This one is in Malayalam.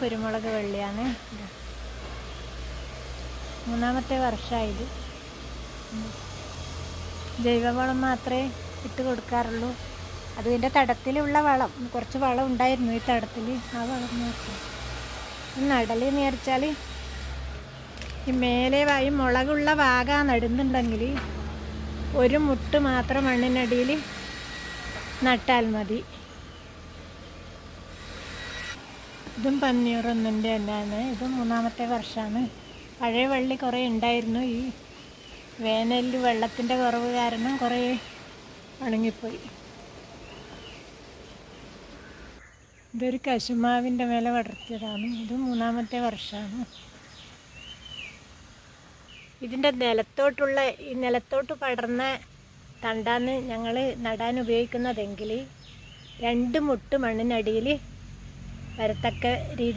കുരുമുളക് വള്ളിയാണ്. മൂന്നാമത്തെ വർഷമായത്. ജൈവവളം മാത്രമേ ഇട്ട് കൊടുക്കാറുള്ളൂ. അതിൻ്റെ തടത്തിലുള്ള വളം, കുറച്ച് വളം ഉണ്ടായിരുന്നു ഈ തടത്തിൽ, ആ വളം നോക്കി നടലെന്ന് വിചാരിച്ചാൽ ഈ മേലെ ഈ മുളകുള്ള വാഗ നടുന്നുണ്ടെങ്കിൽ ഒരു മുട്ട് മാത്രം മണ്ണിനടിയിൽ നട്ടാൽ മതി. ഇതും പന്നിയൂറൊന്നിൻ്റെ തന്നെയാണ്. ഇതും മൂന്നാമത്തെ വർഷമാണ്. പഴയ വള്ളി കുറേ ഉണ്ടായിരുന്നു. ഈ വേനലിൽ വെള്ളത്തിൻ്റെ കുറവ് കാരണം കുറേ ഉണങ്ങിപ്പോയി. ഇതൊരു കശുമാവിൻ്റെ മേലെ വളർത്തിയതാണ്. ഇത് മൂന്നാമത്തെ വർഷമാണ്. ഇതിൻ്റെ ഈ നിലത്തോട്ട് പടർന്ന തണ്ടാന്ന് ഞങ്ങൾ നടാൻ ഉപയോഗിക്കുന്നതെങ്കിൽ 2 മുട്ട് മണ്ണിനടിയിൽ വരത്തക്ക രീതി